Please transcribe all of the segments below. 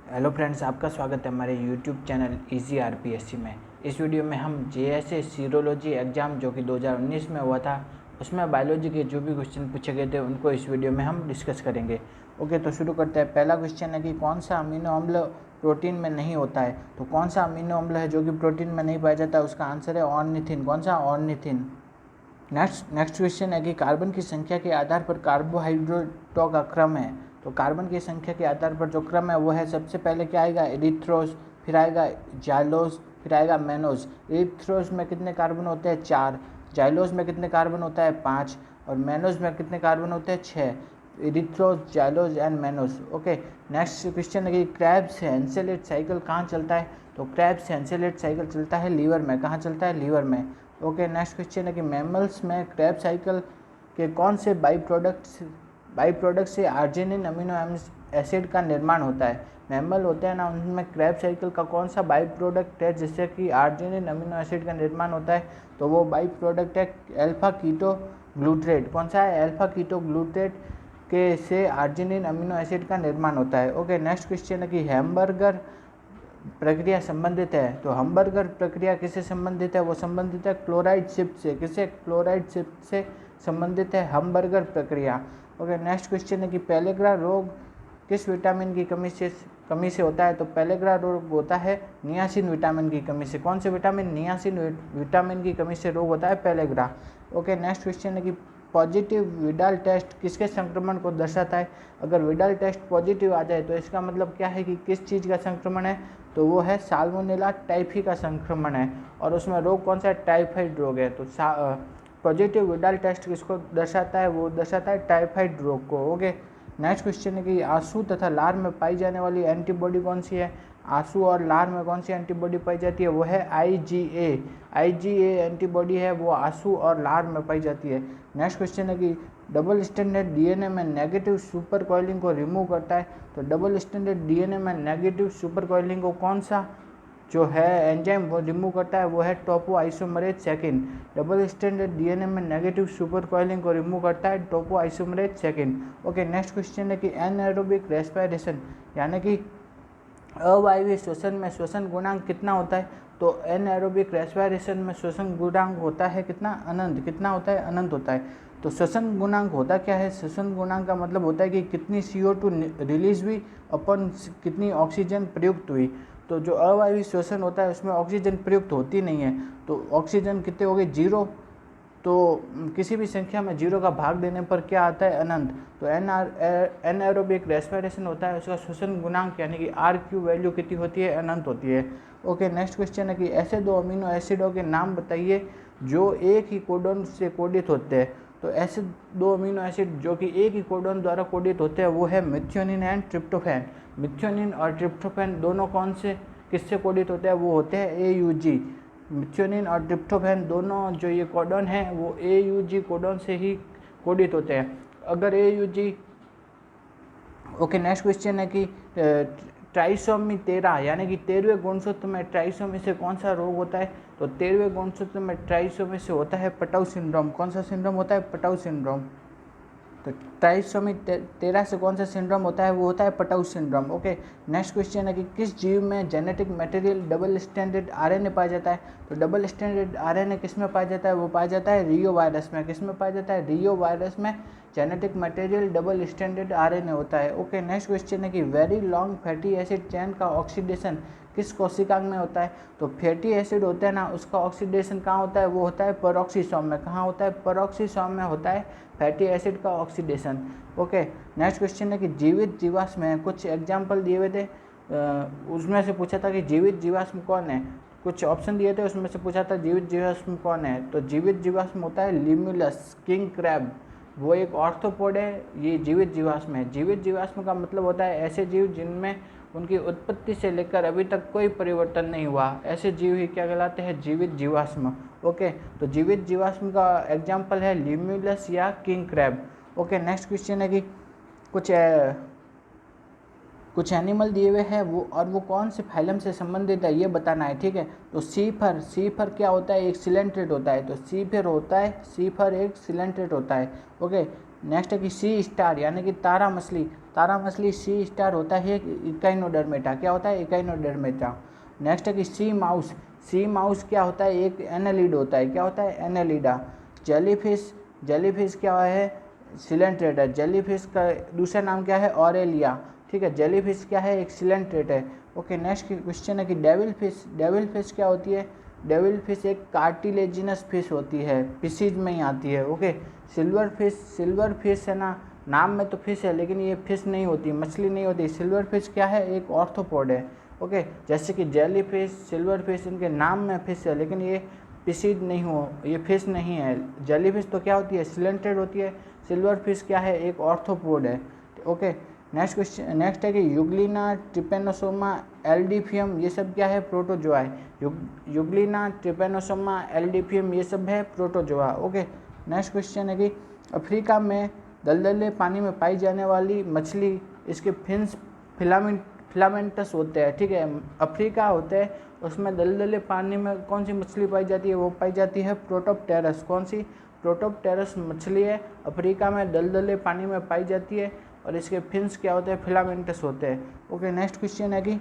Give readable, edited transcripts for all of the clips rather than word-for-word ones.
Hello friends, आपका स्वागत है हमारे यूट्यूब चैनल इजी आरपीएससी में। इस वीडियो में हम जेएसए सीरोलॉजी एग्ज़ाम जो कि 2019 में हुआ था उसमें बायोलॉजी के जो भी क्वेश्चन पूछे गए थे उनको इस वीडियो में हम डिस्कस करेंगे। ओके, तो शुरू करते हैं। पहला क्वेश्चन है कि कौन सा अमीनो अम्ल प्रोटीन में नहीं होता है। तो कौन सा अमीनो अम्ल है जो कि प्रोटीन में नहीं पाया जाता है? उसका आंसर है ऑर्निथिन। कौन सा? ऑर्निथिन। नेक्स्ट क्वेश्चन है कि कार्बन की संख्या के आधार पर कार्बोहाइड्रेटों का क्रम है। तो कार्बन की संख्या के आधार पर जो क्रम है वो है, सबसे पहले क्या आएगा? एरिथ्रोस, फिर आएगा जाइलोस, फिर आएगा मेनोस। एरिथ्रोस में कितने कार्बन होते हैं? 4। जाइलोस में कितने कार्बन होता है? 5। और मेनोस में कितने कार्बन होते हैं? 6। Erythrose, xylose and mannose. Okay, next question है कि क्रेब्स हेंसेलेट साइकिल कहाँ चलता है? तो क्रेब्स हेंसेलेट साइकिल चलता है लीवर में। कहाँ चलता है? लीवर में। ओके, नेक्स्ट क्वेश्चन है कि मैमल्स में क्रेब साइकिल के कौन से बाई प्रोडक्ट से आर्जिनिन अमीनो एसिड का निर्माण होता है? मैमल होते हैं ना, उनमें क्रेब साइकिल का कौन सा बाई प्रोडक्ट है जिससे कि आर्जिनिन अमीनो एसिड का निर्माण होता है? तो वो बाई प्रोडक्ट है अल्फा कीटो ग्लूट्रेट। कौन सा है? अल्फा कीटो ग्लूट्रेट के से आर्जिनिन अमीनो एसिड का निर्माण होता है। ओके, नेक्स्ट क्वेश्चन है कि हैमबर्गर प्रक्रिया संबंधित है। तो हैमबर्गर प्रक्रिया किससे संबंधित है? वो संबंधित है क्लोराइड शिफ्ट से। किससे? क्लोराइड शिफ्ट से संबंधित है हैमबर्गर प्रक्रिया। ओके, नेक्स्ट क्वेश्चन है कि पेलेग्रा रोग किस विटामिन की कमी से होता है? तो पेलेग्रा रोग होता है नियासिन विटामिन की कमी से। कौन से विटामिन? नियासिन विटामिन की कमी से रोग होता है पेलेग्रा। ओके, नेक्स्ट क्वेश्चन है कि पॉजिटिव विडाल टेस्ट किसके संक्रमण को दर्शाता है? अगर विडाल टेस्ट पॉजिटिव आ जाए तो इसका मतलब क्या है कि किस चीज़ का संक्रमण है? तो वो है साल्मोनेला टाइफी का संक्रमण है। और उसमें रोग कौन सा है? टाइफाइड रोग है। तो पॉजिटिव विडाल टेस्ट किसको दर्शाता है? वो दर्शाता है टाइफाइड रोग को। ओके, नेक्स्ट क्वेश्चन है कि आंसू तथा लार में पाई जाने वाली एंटीबॉडी कौन सी है? आंसू और लार में कौन सी एंटीबॉडी पाई जाती है? वो है आईजीए। आईजीए एंटीबॉडी है, वो आंसू और लार में पाई जाती है। नेक्स्ट क्वेश्चन है कि डबल स्टैंडर्ड डीएनए में नेगेटिव सुपर कॉइलिंग को रिमूव करता है। तो डबल स्टैंडर्ड डीएनए में नेगेटिव सुपर कॉइलिंग को कौन सा जो है एंजाइम वो रिमूव करता है? वो है topoisomerase second. Double standard DNA में नेगेटिव सुपर कॉइलिंग को रिमूव करता है topoisomerase second. Okay, next question है कि एनएरोबिक रेस्पिरेशन यानी कि अवायवीय श्वसन में श्वसन गुणांक कितना होता है? तो एनएरोबिक रेस्पिरेशन में श्वसन गुणांक होता है कितना? अनंत। कितना होता है? अनंत होता है। तो श्वसन गुणांक होता क्या है? श्वसन गुणांक का मतलब होता है कि कितनी CO2 रिलीज हुई अपन कितनी ऑक्सीजन प्रयुक्त हुई। तो जो अवायवीय श्वसन होता है उसमें ऑक्सीजन प्रयुक्त होती नहीं है, तो ऑक्सीजन कितने हो गए? 0। तो किसी भी संख्या में 0 का भाग देने पर क्या आता है? अनंत। तो एनएरोबिक रेस्पिरेशन होता है, उसका श्वसन गुणांक यानी कि RQ वैल्यू कितनी होती है? अनंत होती है। ओके, नेक्स्ट क्वेश्चन है कि ऐसे दो अमीनो एसिडों के नाम बताइए जो एक ही कोडोन से कोडित होते हैं। तो ऐसे दो अमीनो एसिड जो कि एक ही कोडोन द्वारा कोडित होते हैं वो है मिथ्योनिन एंड ट्रिप्टोफैन। मिथ्योनिन और ट्रिप्टोफैन दोनों कौन से किससे कोडित होते हैं? वो होते हैं AUG। मिथ्योनिन और ट्रिप्टोफैन दोनों जो ये कोडोन है वो AUG कोडोन से ही कोडित होते हैं। अगर AUG ओके, नेक्स्ट क्वेश्चन है कि ट्राइसोमी 13 यानी कि 13वें गुणसूत्र में ट्राइसोमी से कौन सा रोग होता है? तो 13वें गुणसूत्र में ट्राइसोमी से होता है पटाउ सिंड्रोम। कौन सा सिंड्रोम होता है? Patau syndrome. तो ट्राइसोमी 13 से कौन सा सिंड्रोम होता है? वो होता है Patau syndrome. Okay, next question है कि किस जीव में genetic material double standard RNA पाया जाता है? तो डबल स्टैंडर्ड RNA किस में पाया जाता है? वो पाया जाता है रियो वायरस में। किस में पाया जाता है? रियो वायरस में genetic material double standard RNA होता है। ओके, नेक्स्ट क्वेश्चन है कि very long fatty acid chain का ऑक्सीडेशन किस कोशिकांग में होता है? तो फैटी एसिड होता है ना, उसका ऑक्सीडेशन कहाँ होता है? वो होता है पेरोक्सीसोम में। कहाँ होता है? पेरोक्सीसोम में होता है फैटी एसिड का ऑक्सीडेशन। ओके, नेक्स्ट क्वेश्चन है कि जीवित जीवाश्म में कुछ एग्जाम्पल दिए हुए थे, उसमें से पूछा था कि जीवित जीवाश्म कौन है? कुछ ऑप्शन दिए थे, उसमें से पूछा था जीवित जीवाश्म कौन है? तो जीवित जीवाश्म होता है लिम्युलस, किंग क्रैब, वो एक ऑर्थ्रोपोड है, ये जीवित जीवाश्म है। जीवित जीवाश्म का मतलब होता है ऐसे जीव जिनमें उनकी उत्पत्ति से लेकर अभी तक कोई परिवर्तन नहीं हुआ, ऐसे जीव ही क्या कहलाते हैं? जीवित जीवाश्म। ओके, तो जीवित जीवाश्म का एग्जाम्पल है लिम्युलस या king crab. Okay, next question है कि कुछ एनिमल दिए हुए हैं वो और वो कौन से फाइलम से संबंधित है ये बताना है, ठीक है। तो सीफर क्या होता है? एक सिलेंट्रेट होता है। तो सीफर एक सिलेंट्रेट होता है। ओके, नेक्स्ट है कि सी स्टार यानी कि तारा तारा मछली सी स्टार होता है इकाइनोडर्मेटा, क्या होता है इकाइनोडर्मेटा। नेक्स्ट है कि सी माउस, सी माउस क्या होता है एक एनेलिड होता है, क्या होता है एनेलिडा। जेलीफिश, जेलीफिश क्या है सिलेंट्रेट है, जेलीफिश का दूसरा नाम क्या है ऑरेलिया, ठीक है। जेलीफिश क्या है एक सिलेंट्रेट है। ओके नेक्स्ट क्वेश्चन है कि डेविल फिश, डेविल फिश क्या होती है, डेविल फिश एक कार्टिलेजिनस फिश होती है, फिशीज में ही आती है। Okay silver fish, silver fish है ना, नाम में तो फिश है लेकिन ये फिश नहीं होती, मछली नहीं होती। सिल्वर फिश क्या है एक ऑर्थोपोड है। ओके जैसे कि जेली फिश, सिल्वर फिश, इनके नाम में फिश है लेकिन ये फिशीज नहीं हो, ये फिश नहीं है। जेली फिश तो क्या होती है सिलेंट्रेड होती है, सिल्वर फिश क्या है एक ऑर्थोपोड है। ओके नेक्स्ट क्वेश्चन, नेक्स्ट है कि यूग्लिना, ट्रिपेनोसोमा, एल्डिफियम ये सब क्या है प्रोटोजोआ है। यूग्लिना, ट्रिपेनोसोमा, एल्डिफियम ये सब है प्रोटोजोआ। ओके नेक्स्ट क्वेश्चन है कि अफ्रीका में दलदले पानी में पाई जाने वाली मछली, इसके फिन्स फिलामेंटस होते हैं, ठीक है। अफ्रीका होते हैं उसमें दलदले पानी में कौन सी मछली पाई जाती है, वो पाई जाती है प्रोटोप्टेरस। कौन सी, प्रोटोप्टेरस मछली है, अफ्रीका में दलदले पानी में पाई जाती है और इसके फिन्स क्या होते हैं फिलामेंटस होते हैं। ओके नेक्स्ट क्वेश्चन है कि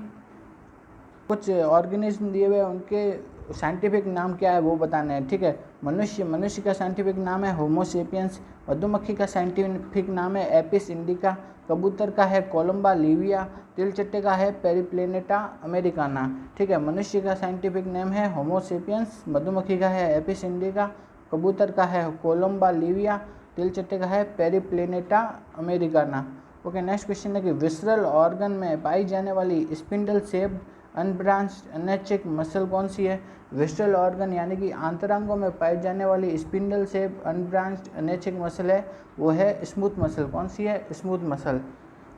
कुछ ऑर्गेनिज्म दिए हुए उनके साइंटिफिक नाम क्या है वो बताना है, ठीक है। मनुष्य, मनुष्य का साइंटिफिक नाम है होमो सेपियंस। मधुमक्खी का साइंटिफिक नाम है एपिस इंडिका। कबूतर का है कोलंबा लिविया। तिलचट्टे का है पेरिप्लेनेटा अमेरिकाना, ठीक है। मनुष्य का साइंटिफिक नेम है होमो सेपियंस, मधुमक्खी का है एपिस इंडिका, कबूतर का है कोलंबा लिविया, तिलचट्टे का है पेरिप्लेनेटा अमेरिकाना। ओके नेक्स्ट क्वेश्चन है कि विसरल ऑर्गन में पाई जाने वाली स्पिंडल शेप्ड अनब्रांच्ड अनैच्छिक मसल कौन सी है। विसरल ऑर्गन यानी कि आंतरांगों में पाई जाने वाली स्पिंडल शेप अनब्रांच्ड अनैच्छिक मसल है वो है स्मूथ मसल। कौन सी है smooth muscle.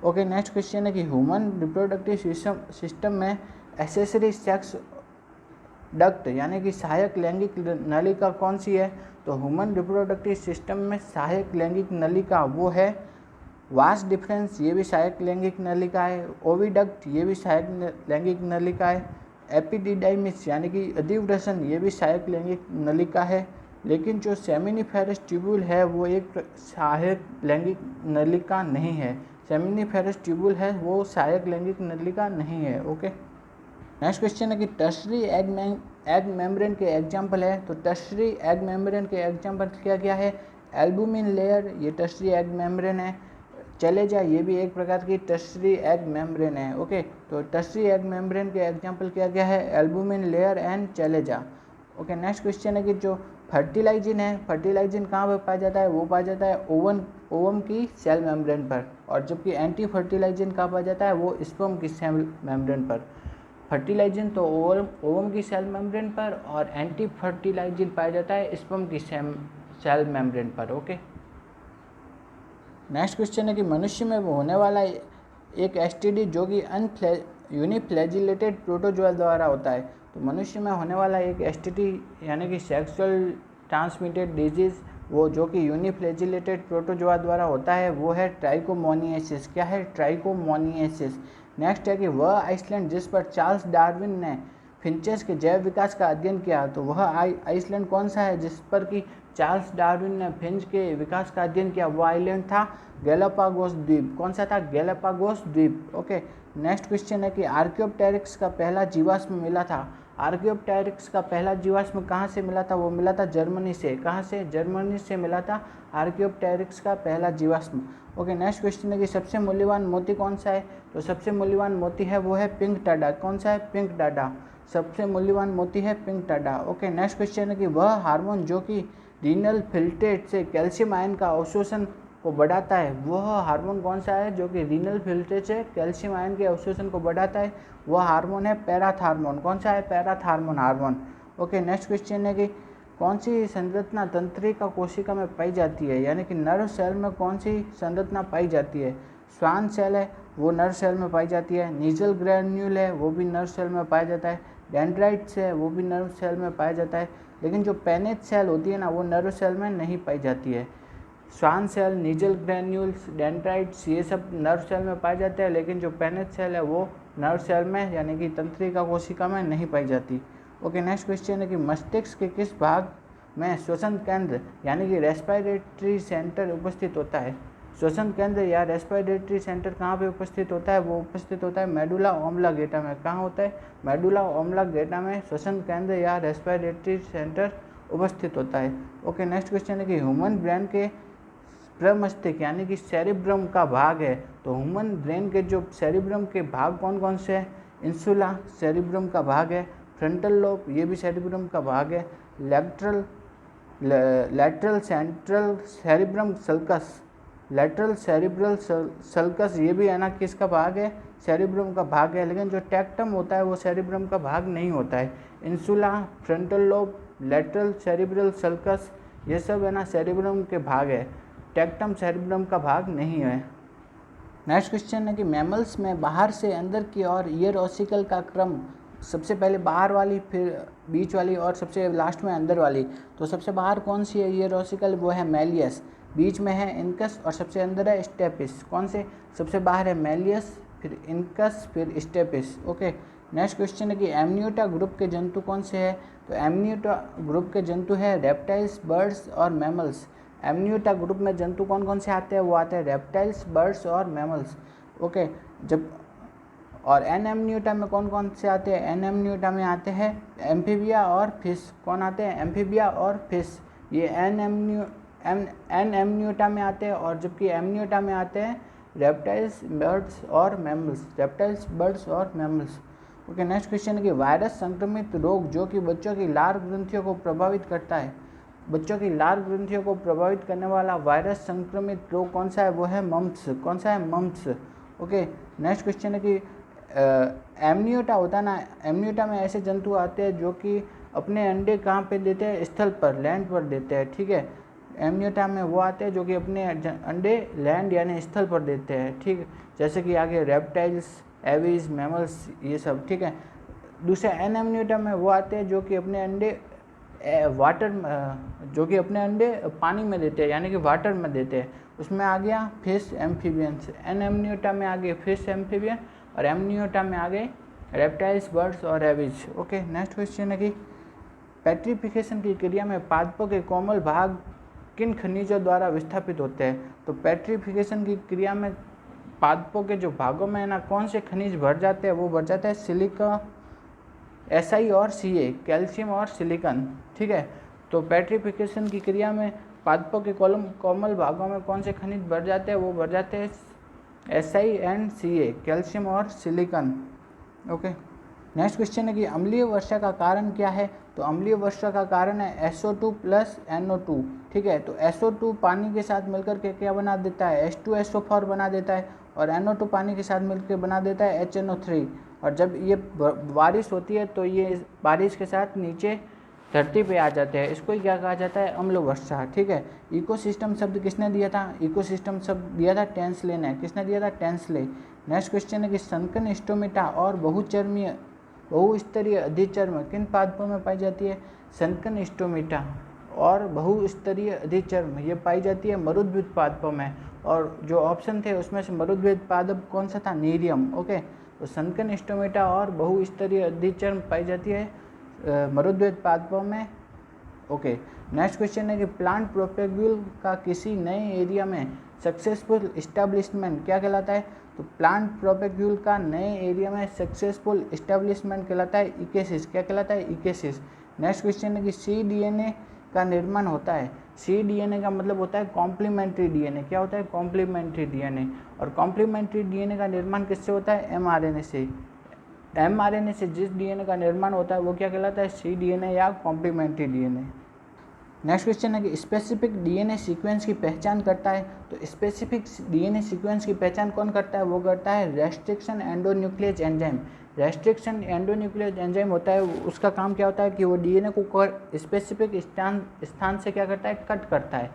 Okay next question है कि ह्यूमन रिप्रोडक्टिव सिस्टम में एसेसरी सेक्स डक्ट यानी कि सहायक लैंगिक नलिका कौन सी है। तो ह्यूमन रिप्रोडक्टिव सिस्टम में सहायक लैंगिक नलिका वो है वास डिफरेंस, ये भी सहायक लैंगिक नलिका है। ओविडक्ट ये भी सहायक लैंगिक नलिका है। एपिडिडाइमिस यानी कि अधिवृषण ये भी सहायक लैंगिक नलिका है। लेकिन जो सेमिनिफेरस ट्यूब्यूल है वो एक सहायक लैंगिक नलिका नहीं है। सेमिनिफेरस ट्यूब्यूल है वो सहायक लैंगिक नलिका नहीं है। ओके नेक्स्ट क्वेश्चन है कि टर्शरी एग मेम्ब्रेन के एग्जाम्पल है। तो टर्शरी एग मेम्ब्रेन के एग्जाम्पल क्या क्या है, एल्बुमिन लेयर ये टर्शरी एग मेम्ब्रेन है। चलेजा ये भी एक प्रकार की टर्शरी एग मेम्ब्रेन है। ओके तो टर्शरी एग मेम्ब्रेन के एग्जाम्पल क्या क्या है, albumin layer and चलेजा। Okay next question है कि जो फर्टिलाइजिन है, फर्टिलाइजिन कहाँ पर पाया जाता है, वो पाया जाता है ओवम की सेल मेम्ब्रेन पर, और जबकि एंटी फर्टिलाइजिन कहाँ पाया जाता है, वो स्पर्म की सेल मेम्ब्रेन पर। फर्टिलाइजिन तो ओवम की सेल मेम्ब्रेन पर और एंटी फर्टिलाइजिन पाया जाता है स्पर्म की सेल मेम्ब्रेन पर। ओके नेक्स्ट क्वेश्चन है कि मनुष्य में होने वाला एक एसटीडी जो कि यूनिफ्लैजिलेटेड प्रोटोजोआ द्वारा होता है। तो मनुष्य में होने वाला एक एसटीडी यानी कि सेक्सुअल ट्रांसमिटेड डिजीज़ वो जो कि यूनिफ्लैजिलेटेड प्रोटोजोआ द्वारा होता है वो है ट्राइकोमोनियासिस। क्या है, ट्राइकोमोनियासिस। नेक्स्ट है कि वह आइसलैंड जिस पर चार्ल्स डार्विन ने फिंचेस के जैव विकास का अध्ययन किया, तो वह आइसलैंड कौन सा है जिस पर कि चार्ल्स डार्विन ने फिंच के विकास का अध्ययन किया, वो आइलैंड था गैलापागोस द्वीप। कौन सा था, गैलापागोस द्वीप। ओके नेक्स्ट क्वेश्चन है कि आर्कियोप्टेरिक्स का पहला जीवाश्म मिला था। आर्कियोप्टेरिक्स का पहला जीवाश्म कहाँ से मिला था, वो मिला था जर्मनी से। कहाँ से, जर्मनी से मिला था आर्कियोप्टेरिक्स का पहला जीवाश्म। ओके नेक्स्ट क्वेश्चन है कि सबसे मूल्यवान मोती कौन सा है। तो सबसे मूल्यवान मोती है वो है पिंक टाडा। कौन सा है, पिंक टाडा। सबसे मूल्यवान मोती है pink Tada. Okay next question है कि वह हार्मोन जो कि रीनल फिल्ट्रेट से कैल्शियम आयन का अवशोषण को बढ़ाता है, वह हार्मोन कौन सा है जो कि रीनल फिल्ट्रेट से कैल्शियम आयन के अवशोषण को बढ़ाता है, वह हार्मोन है पैराथार्मोन। कौन सा है, parathormone hormone. Okay next question है कि कौन सी संरचना तंत्रिका कोशिका में पाई जाती है, यानी कि नर्व सेल में कौन सी संरचना पाई जाती है। स्वान सेल है वो नर्व सेल में पाई जाती है। नीजल ग्रैन्यूल है वो भी नर्व सेल में पाया जाता है। डेंड्राइट्स है वो भी नर्व सेल में पाया जाता है। लेकिन जो पेनेट सेल होती है ना वो नर्व सेल में नहीं पाई जाती है। Schwann cell, Nissl granules, dendrites ये सब नर्व सेल में पाए जाते हैं, लेकिन जो पेनेट सेल है वो नर्व सेल में यानी कि तंत्रिका कोशिका में नहीं पाई जाती। ओके नेक्स्ट क्वेश्चन है कि मस्तिष्क के किस भाग में श्वसन केंद्र यानी कि रेस्पिरेटरी सेंटर उपस्थित होता है। श्वसन केंद्र या रेस्पिरेटरी सेंटर कहाँ पे उपस्थित होता है? वो उपस्थित होता है मेडुला ओब्लांगेटा में। कहाँ होता है? मेडुला ओब्लांगेटा में श्वसन केंद्र या रेस्पिरेटरी सेंटर उपस्थित होता है। ओके, नेक्स्ट क्वेश्चन है कि ह्यूमन ब्रेन के प्रमस्तिष्क यानी कि सेरिब्रम का भाग है, तो ह्यूमन ब्रेन के जो सेरिब्रम के भाग कौन कौन से हैं? इंसुला सेरिब्रम का भाग है, फ्रंटल लोब ये भी सेरिब्रम का भाग है, lateral central cerebrum sulcus, lateral cerebral sulcus ये भी है ना किसका भाग है? सेरिब्रम का भाग है। लेकिन जो टेक्टम होता है वो सेरिब्रम का भाग नहीं होता है। Insula, frontal lobe, lateral cerebral sulcus ये सब है ना सेरिब्रम के भाग है, टेक्टम सेरिब्रम का भाग नहीं है। नेक्स्ट क्वेश्चन है कि मैमल्स में बाहर से अंदर की ओर ईयर ऑसिकल का क्रम, सबसे पहले बाहर वाली, फिर बीच वाली और सबसे लास्ट में अंदर वाली। तो सबसे बाहर कौन सी है ईयर ऑसिकल? वो है मैलियस, बीच में है इनकस और सबसे अंदर है स्टेपिस। कौन से? सबसे बाहर है मैलियस, फिर इनकस, फिर स्टेपिस। ओके, नेक्स्ट क्वेश्चन है कि एमनियोटा ग्रुप के जंतु कौन से हैं? तो एमनियोटा ग्रुप के जंतु है रेप्टाइल्स, बर्ड्स और मैमल्स। एमनियोटा ग्रुप में जंतु कौन कौन से आते हैं? वो आते हैं रेप्टाइल्स, बर्ड्स और मैमल्स। ओके, जब और एन एमनियोटा में कौन कौन से आते हैं? एन एमनियोटा में आते हैं एम्फीबिया और फिश। कौन आते हैं? एम्फीबिया और फिश, ये एन एमनियोटा में आते हैं। और जबकि एमनियोटा में आते हैं रेप्टाइल्स, बर्ड्स और मैमल्स, रेप्टाइल्स, बर्ड्स और मैमल्स। ओके, नेक्स्ट क्वेश्चन है कि वायरस संक्रमित रोग जो कि बच्चों की लार ग्रंथियों को प्रभावित करता है, बच्चों की लार ग्रंथियों को प्रभावित करने वाला वायरस संक्रमित रोग कौन सा है? वो है मम्प्स। कौन सा है? मम्प्स। ओके, नेक्स्ट क्वेश्चन है कि एमनियोटा होता है ना, एमनियोटा में ऐसे जंतु आते हैं जो कि अपने अंडे कहाँ पे देते हैं? स्थल पर, लैंड पर देते हैं। ठीक है, एमनियोटा में वो आते हैं जो कि अपने अंडे लैंड यानी स्थल पर देते हैं। ठीक, जैसे कि आगे रेप्टाइल्स, एविज, मैमल्स ये सब। ठीक है, दूसरे एन एमनियोटा में वो आते हैं जो कि अपने अंडे जो कि अपने अंडे पानी में देते हैं यानी कि वाटर में देते हैं। उसमें आ गया फिश, एम्फीबियंस। एन एमनियोटा में आ गए फिश, एम्फीबियन, और एमनियोटा में आ गए रेप्टाइल्स, बर्ड्स और एविज। ओके, नेक्स्ट क्वेश्चन है कि पेट्रिफिकेशन की क्रिया में पादपों के कोमल भाग किन खनिजों द्वारा विस्थापित होते हैं? तो पेट्रिफिकेशन की क्रिया में पादपों के जो भागों में है ना कौन से खनिज भर जाते हैं? वो भर जाते हैं सिलिका, SI और Ca, कैल्शियम और सिलिकॉन। ठीक है, तो पेट्रिफिकेशन की क्रिया में पादपों के कोमल भागों में कौन से खनिज भर जाते हैं? वो भर जाते हैं SI एंड Ca, कैल्शियम और सिलिकॉन। ओके, नेक्स्ट क्वेश्चन है कि अम्लीय वर्षा का कारण क्या है? तो अम्लीय वर्षा का कारण है SO2 प्लस NO2। ठीक है, तो SO2 पानी के साथ मिलकर के क्या बना देता है? H2SO4 बना देता है, और NO2 पानी के साथ मिलकर बना देता है HNO3। और जब ये बारिश होती है तो ये बारिश के साथ नीचे धरती पे आ जाते हैं, इसको ही क्या कहा जाता है? अम्ल वर्षा। ठीक है, इकोसिस्टम शब्द किसने दिया था? इकोसिस्टम शब्द दिया था टेंसले ने। किसने दिया था? टेंसले। नेक्स्ट क्वेश्चन है कि सनकन स्टोमेटा और बहुस्तरीय अधिचर्म किन पादपों में पाई जाती है? सनकन स्टोमेटा और बहुस्तरीय अधिचर्म ये पाई जाती है मरुद्भिद पादपों में। और जो ऑप्शन थे उसमें से मरुद्भिद पादप कौन सा था? नीरियम। ओके, तो सनकन स्टोमेटा और बहुस्तरीय अधिचर्म पाई जाती है मरुद्भिद पादपों में। ओके, नेक्स्ट क्वेश्चन है कि प्लांट प्रोपेग्यूल का किसी नए एरिया में सक्सेसफुल इस्टेब्लिशमेंट क्या कहलाता है? तो प्लांट प्रोपेग्यूल का नए एरिया में सक्सेसफुल इस्टेब्लिशमेंट कहलाता है इकेसिस। क्या कहलाता है? इकेसिस। नेक्स्ट क्वेश्चन है कि cDNA का निर्माण होता है। cDNA का मतलब होता है कॉम्प्लीमेंट्री DNA। क्या होता है? Complementary DNA। और कॉम्प्लीमेंट्री DNA का निर्माण किससे होता है? mRNA से। mRNA से जिस DNA का निर्माण होता है वो क्या कहलाता है? cDNA या कॉम्प्लीमेंट्री DNA। नेक्स्ट क्वेश्चन है कि स्पेसिफिक DNA सीक्वेंस की पहचान करता है। तो स्पेसिफिक DNA सीक्वेंस की पहचान कौन करता है? वो करता है restriction endonuclease enzyme. Restriction endonuclease enzyme होता है, उसका काम क्या होता है कि वो DNA को स्पेसिफिक स्थान से क्या करता है? कट करता है।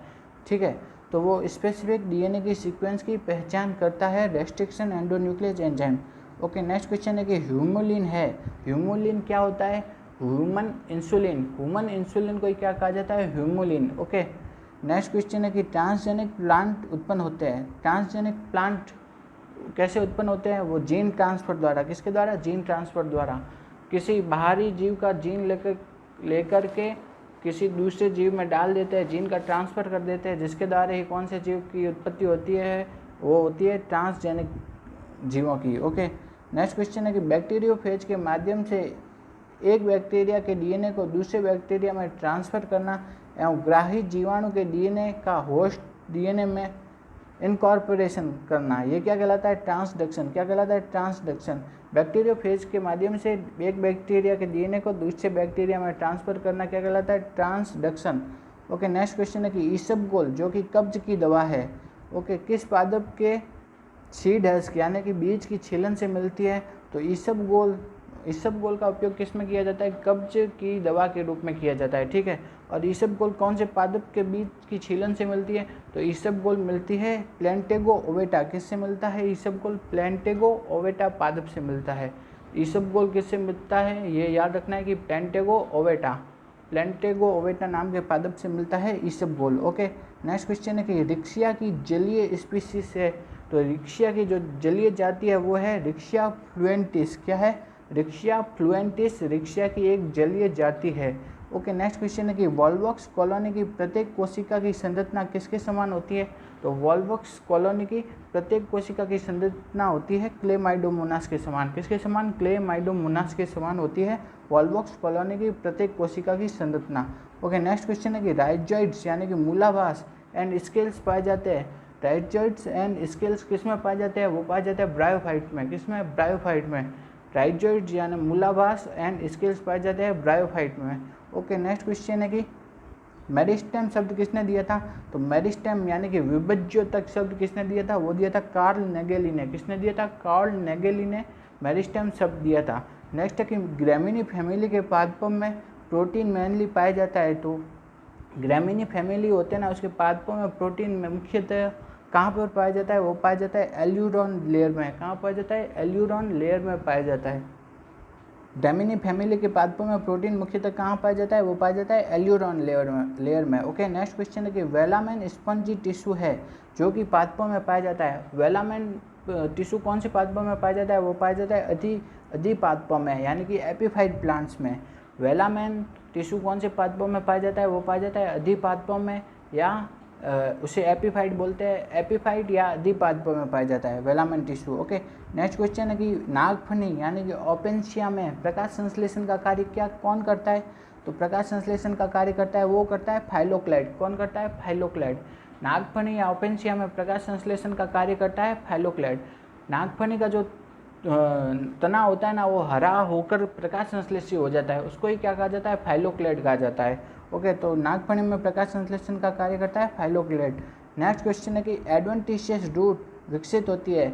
ठीक है, तो वो स्पेसिफिक DNA की सीक्वेंस की पहचान करता है restriction endonuclease enzyme. Okay, next question है कि ह्यूमुलिन है। ह्यूमुलिन क्या होता है? Human insulin. ह्यूमन इंसुलिन को क्या कहा जाता है? ह्यूमुलिन। ओके, नेक्स्ट क्वेश्चन है कि ट्रांसजेनिक प्लांट उत्पन्न होते हैं। ट्रांसजेनिक प्लांट कैसे उत्पन्न होते हैं? वो जीन ट्रांसफर द्वारा। किसके द्वारा? जीन ट्रांसफर द्वारा। किसी बाहरी जीव का जीन लेकर के किसी दूसरे जीव में डाल देते हैं, जीन का ट्रांसफ़र कर देते हैं, जिसके द्वारा ही कौन से जीव की उत्पत्ति होती है, वो होती है ट्रांसजेनिक जीवों की। ओके, नेक्स्ट क्वेश्चन है कि बैक्टीरियोफेज के माध्यम से एक बैक्टीरिया के डीएनए को दूसरे बैक्टीरिया में ट्रांसफ़र करना एवं ग्राही जीवाणु के डीएनए का होस्ट डीएनए में इनकॉर्पोरेशन करना, ये क्या कहलाता है? ट्रांसडक्शन। क्या कहलाता है? ट्रांसडक्शन। बैक्टीरियोफेज के माध्यम से एक बैक्टीरिया के डीएनए को दूसरे बैक्टीरिया में ट्रांसफ़र करना क्या कहलाता है? ट्रांसडक्शन। ओके, नेक्स्ट क्वेश्चन है कि ईसबगोल जो कि कब्ज की दवा है, ओके, किस पादप के सीड हस्क यानी कि बीज की छीलन से मिलती है? तो ईसबगोल का उपयोग किस में किया जाता है? कब्ज की दवा के रूप में किया जाता है, ठीक है। और ईसबगोल कौन से पादप के बीज की छीलन से मिलती है? तो ईसबगोल मिलती है प्लेंटेगो ओवेटा। किससे मिलता है ईसबगोल? प्लेंटेगो ओवेटा पादप से मिलता है। ईसबगोल किससे मिलता है? ये याद रखना है कि प्लेंटेगो ओवेटा नाम के पादप से मिलता है ईसबगोल। ओके, नेक्स्ट क्वेश्चन है कि रिक्शिया की जलीय स्पीसीज है, तो रिक्शिया की जो जलीय जाति है वो है रिक्शिया फ्लुएंटिस। क्या है? रिक्शिया फ्लुएंटिस रिक्शिया की एक जलीय जाति है। ओके, नेक्स्ट क्वेश्चन है कि वॉल्वॉक्स कॉलोनी की प्रत्येक कोशिका की संरचना किसके समान होती है? तो वॉल्वॉक्स कॉलोनी की प्रत्येक कोशिका की संरचना होती है क्लेमाइडोमोनास के समान। किसके समान? क्लेमाइडोमोनास के समान होती है वॉल्वॉक्स कॉलोनी की प्रत्येक कोशिका की संरचना। ओके, नेक्स्ट क्वेश्चन है कि राइजॉइड्स यानी कि मूलाभास एंड स्केल्स पाए जाते हैं। राइजॉइड्स एंड स्केल्स किस में पाए जाते हैं? वो पाए जाते हैं ब्रायोफाइट में। किस में? ब्रायोफाइट में। राइजॉइड्स यानी मूलाभास एंड स्केल्स पाए जाते हैं ब्रायोफाइट में। ओके, नेक्स्ट क्वेश्चन है कि मेरिस्टेम शब्द किसने दिया था? तो मेरिस्टेम यानी कि विभज्योतक शब्द किसने दिया था? वो दिया था कार्ल नेगेली ने। किसने दिया था? कार्ल नेगेली ने मेरिस्टेम शब्द दिया था। नेक्स्ट है कि ग्रामीनी फैमिली के पादपों में प्रोटीन मेनली पाया जाता है। तो ग्रामीनी फैमिली होते हैं ना, उसके पादपों में प्रोटीन में मुख्यतः कहाँ पर पाया जाता है? वो पाया जाता है एल्यूरॉन लेयर में। कहाँ पाया जाता है? एल्यूरॉन लेयर में पाया जाता है। ग्रामीनी फैमिली के पादपों में प्रोटीन मुख्यतः कहाँ पाया जाता है? वो पाया जाता है एल्यूरॉन लेयर में। ओके, नेक्स्ट क्वेश्चन है कि वेलामेन स्पंजी टिश्यू है जो कि पादपों में पाया जाता है। वेलामेन टिश्यू कौन से पादपों में पाया जाता है? वो पाया जाता है अधिपादपों में यानी कि एपीफाइट प्लांट्स में। वेलामेन टिश्यू कौन से पादपों में पाया जाता है? वो पाया जाता है अधिपादपों में, या उसे एपीफाइट बोलते हैं। एपीफाइट या अधिपादपों में पाया जाता है velamen tissue. Okay, next question है कि नागफनी यानी कि ओपेंशिया में प्रकाश संश्लेषण का कार्य कौन करता है? तो प्रकाश संश्लेषण का कार्य करता है, वो करता है फाइलोक्लाइड। कौन करता है? फाइलोक्लाइड। नागफनी या ओपेंशिया में प्रकाश संश्लेषण का कार्य करता है फाइलोक्लाइड। नागफनी का जो तना होता है ना, वो हरा होकर प्रकाश संश्लेषी हो जाता है, उसको ही क्या कहा जाता है? फाइलोक्लाइड कहा जाता है। ओके, तो नागफनी में प्रकाश संश्लेषण का कार्य करता है फाइलोक्लाइड। नेक्स्ट क्वेश्चन है कि एडवेंटिशियस रूट विकसित होती है।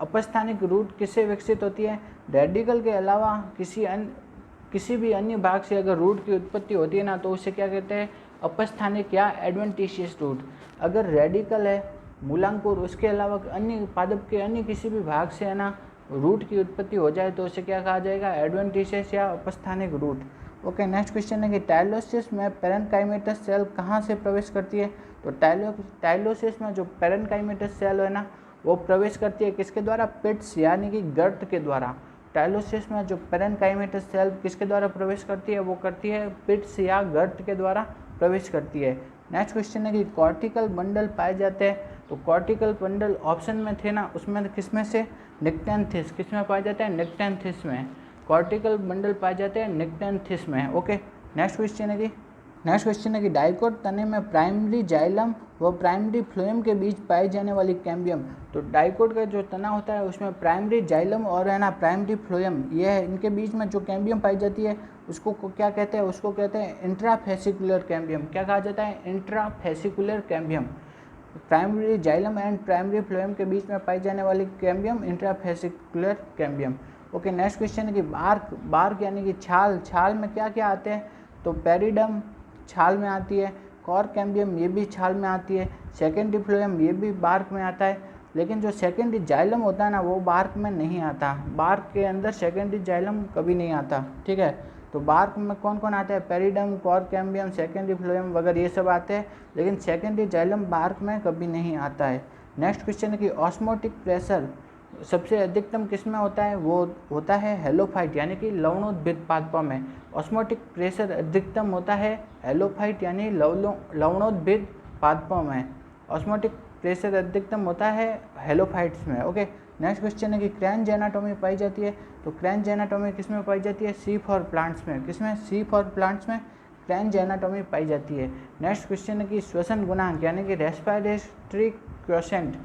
अपस्थानिक रूट किससे विकसित होती है? रेडिकल के अलावा किसी भी अन्य भाग से अगर रूट की उत्पत्ति होती है ना, तो उसे क्या कहते हैं? अपस्थानिक या एडवेंटिशियस रूट। अगर रेडिकल है मूलांकुर, उसके अलावा अन्य पादप के अन्य किसी भी भाग से है ना रूट की उत्पत्ति हो जाए तो उसे क्या कहा जाएगा? एडवेंटिशियस या अपस्थानिक रूट। ओके, नेक्स्ट क्वेश्चन है कि टाइलोसिस में पेरेन्काइमेटस सेल कहाँ से प्रवेश करती है? तो टाइलोसिस में जो पेरेन्काइमेटस सेल है ना, वो प्रवेश करती है किसके द्वारा? पिट्स यानी कि गर्त के द्वारा। टाइलोसिस में जो पेरेन्काइमेटस सेल किसके द्वारा प्रवेश करती है? वो करती है पिट्स या गर्त के द्वारा प्रवेश करती है। नेक्स्ट क्वेश्चन है कि कॉर्टिकल बंडल पाए जाते हैं। तो कॉर्टिकल बंडल ऑप्शन में थे ना, उसमें किसमें से? निक्टेंथिस। किस में पाया जाता है? निक्टेंथिस में। कॉर्टिकल बंडल पाए जाते हैं निक्टेंथिस में। ओके, नेक्स्ट क्वेश्चन है कि डाइकोट तने में प्राइमरी जाइलम व प्राइमरी फ्लोएम के बीच पाई जाने वाली कैम्बियम। तो डाइकोट का जो तना होता है उसमें प्राइमरी जाइलम और है ना प्राइमरी फ्लोएम, ये है, इनके बीच में जो कैम्बियम पाई जाती है उसको क्या कहते हैं? उसको कहते हैं इंट्राफेसिकुलर कैम्बियम। क्या कहा जाता है? Intrafascicular cambium. Primary xylem and primary phloem के बीच में पाई जाने वाली cambium intrafascicular cambium. Okay, next question है कि बार्क यानी कि छाल में क्या क्या आते हैं? तो पेरिडम छाल में आती है, कॉर कैम्बियम ये भी छाल में आती है, सेकेंडरी फ्लोएम ये भी बार्क में आता है, लेकिन जो सेकेंडरी जाइलम होता है ना वो बार्क में नहीं आता। बार्क के अंदर सेकेंडरी जाइलम कभी नहीं आता, ठीक है। तो बार्क में कौन कौन आता है? Periderm, cork cambium, secondary phloem वगैरह ये सब आते हैं, लेकिन सेकेंडरी जाइलम बार्क में कभी नहीं आता है। नेक्स्ट क्वेश्चन है कि ऑस्मोटिक प्रेशर सबसे अधिकतम किस में होता है, वो होता है हेलोफाइट यानी कि लवणोद्भिद पादपों में। ऑस्मोटिक प्रेशर अधिकतम होता है हेलोफाइट यानी लवणोद्भिद पादपों में। ऑस्मोटिक प्रेशर अधिकतम होता है हेलोफाइट्स में। ओके, नेक्स्ट क्वेश्चन है कि क्रेंच एनाटॉमी पाई जाती है, तो क्रेंच एनाटॉमी किस में पाई जाती है, सी फॉर प्लांट्स में। किस में, सी फॉर प्लांट्स में क्रेंच एनाटॉमी पाई जाती है। नेक्स्ट क्वेश्चन है कि श्वसन गुणांक यानी कि रेस्पिरेटरी क्वोशेंट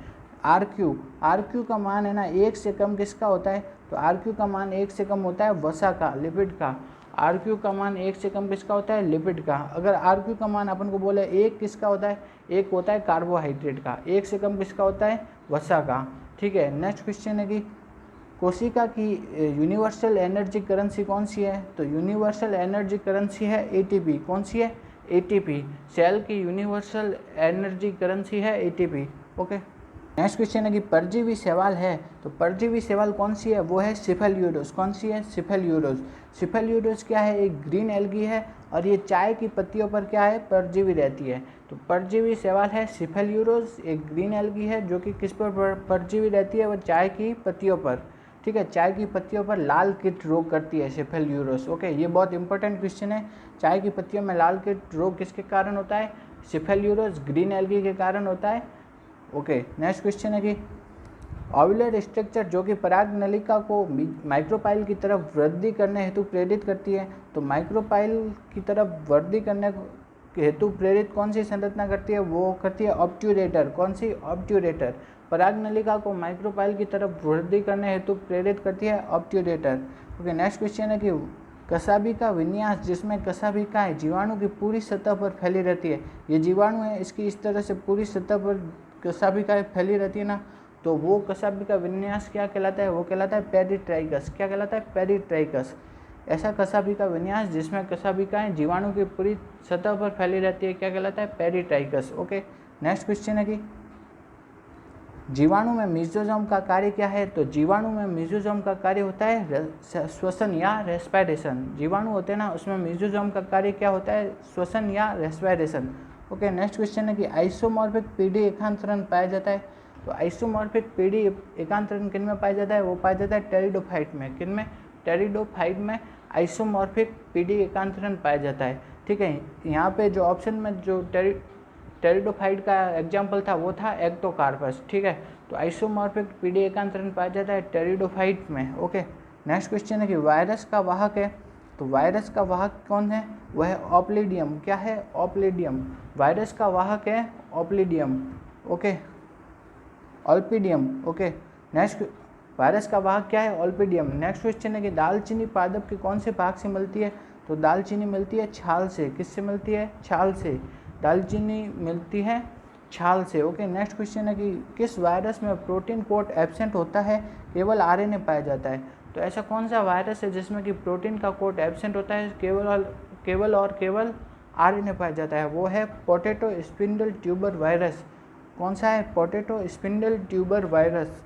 आर क्यू का मान है ना 1 से कम किसका होता है, तो आर क्यू का मान 1 से कम होता है वसा का, लिपिड का। आर क्यू का मान 1 से कम किसका होता है, लिपिड का। अगर आर क्यू का मान अपन को बोले 1 किसका होता है, 1 होता है कार्बोहाइड्रेट का, 1 से कम किसका होता है, वसा का। ठीक है, नेक्स्ट क्वेश्चन है कि कोशिका की यूनिवर्सल एनर्जी करेंसी कौन सी है, तो यूनिवर्सल एनर्जी करेंसी है एटीपी। कौन सी है, एटीपी। सेल की यूनिवर्सल एनर्जी करेंसी है एटीपी। ओके, नेक्स्ट क्वेश्चन है कि परजीवी शैवाल है, तो परजीवी शैवाल कौन सी है, वो है सिफेलियोडोस। कौन सी है, सिफेलियोडोस। सिफेलियोडोस क्या है, एक ग्रीन एल्गी है और ये चाय की पत्तियों पर क्या है, परजीवी रहती है। तो परजीवी शैवाल है सिफेलियोडोस, एक ग्रीन एल्गी है जो कि किस पर परजीवी रहती है, वो चाय की पत्तियों पर। ठीक है, चाय की पत्तियों पर लाल कीट रोग करती है सिफेलियोडोस। ओके, ये बहुत इंपॉर्टेंट क्वेश्चन है। चाय की पत्तियों में लाल कीट रोग किसके कारण होता है, सिफेलियोडोस ग्रीन एल्गी के कारण होता है। ओके, नेक्स्ट क्वेश्चन है कि ओव्यूलर स्ट्रक्चर जो कि पराग नलिका को माइक्रोपाइल की तरफ वृद्धि करने हेतु प्रेरित करती है, तो माइक्रोपाइल की तरफ वृद्धि करने हेतु प्रेरित कौन सी संरचना करती है, वो करती है ऑब्ट्यूरेटर। कौन सी, ऑब्ट्यूरेटर। पराग नलिका को माइक्रोपाइल की तरफ वृद्धि करने हेतु प्रेरित करती है ऑब्ट्यूरेटर। ओके, नेक्स्ट क्वेश्चन है कि कसाभिका विन्यास जिसमें कसाभिकाएं जीवाणु की पूरी सतह पर फैली रहती है, ये जीवाणु है इसकी इस तरह से पूरी सतह पर कसाभिकाएं फैली रहती है ना, तो वो कसाभिका विन्यास क्या कहलाता है, वो कहलाता है पेरिट्राइकस। क्या कहलाता है, पेरिट्राइकस। ऐसा कसाभिका विन्यास जिसमें कसाभिकाएं जीवाणु की पूरी सतह पर फैली रहती है क्या कहलाता है, पेरिट्राइकस। ओके, नेक्स्ट क्वेश्चन है कि जीवाणु में मेसोजोम का कार्य क्या है, तो जीवाणु में मेसोजोम का कार्य होता है श्वसन या रेस्पिरेशन। जीवाणु होते हैं ना, उसमें मेसोजोम का कार्य क्या होता है, श्वसन या रेस्पिरेशन। ओके, नेक्स्ट क्वेश्चन है कि आइसोमॉर्फिक पीडी एकांतरण पाया जाता है, तो आइसोमॉर्फिक पीडी एकांतरण किन में पाया जाता है, वो पाया जाता है टेरिडोफाइट में। किन में, टेरिडोफाइट में आइसोमॉर्फिक पीडी एकांतरण पाया जाता है। ठीक है, यहाँ पे जो ऑप्शन में जो टेरिडोफाइट का एग्जाम्पल था वो था एक्टोकार्पस। ठीक है, तो आइसोमॉर्फिक पीडी एकांतरण पाया जाता है टेरिडोफाइट में। ओके, नेक्स्ट क्वेश्चन है कि वायरस का वाहक है, तो वायरस का वाहक कौन है, वह है ऑप्लिडियम। क्या है, ऑप्लिडियम। वायरस का वाहक है ऑप्लिडियम। ओके, ऑल्पिडियम। ओके, नेक्स्ट वायरस का वाहक क्या है, ऑल्पिडियम। नेक्स्ट क्वेश्चन है कि दालचीनी पादप के कौन से भाग से मिलती है, तो दालचीनी मिलती है छाल से। किससे मिलती है, छाल से। दालचीनी मिलती है छाल से। ओके, नेक्स्ट क्वेश्चन है कि किस वायरस में प्रोटीन कोट एब्सेंट होता है, केवल आरएनए पाया जाता है, तो ऐसा कौन सा वायरस है जिसमें कि प्रोटीन का कोट एब्सेंट होता है, केवल आरएनए पाया जाता है, वो है पोटैटो स्पिंडल ट्यूबर वायरस। कौन सा है, potato spindle tuber virus.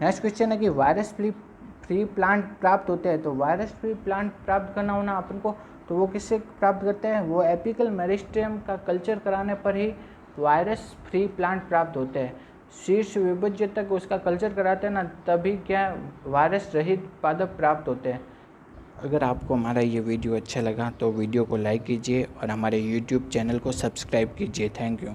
Next question है कि वायरस फ्री प्लांट प्राप्त होते हैं, तो वायरस फ्री प्लांट प्राप्त करना होना अपन को, तो वो किससे प्राप्त करते हैं, वो एपिकल मेरिस्टेम का कल्चर कराने पर ही वायरस फ्री प्लांट प्राप्त होते हैं। शीर्ष विभज्य तक उसका कल्चर कराते हैं ना, तभी क्या वायरस रहित पादप प्राप्त होते हैं। अगर आपको हमारा ये वीडियो अच्छा लगा तो वीडियो को लाइक कीजिए और हमारे YouTube चैनल को सब्सक्राइब कीजिए। Thank you.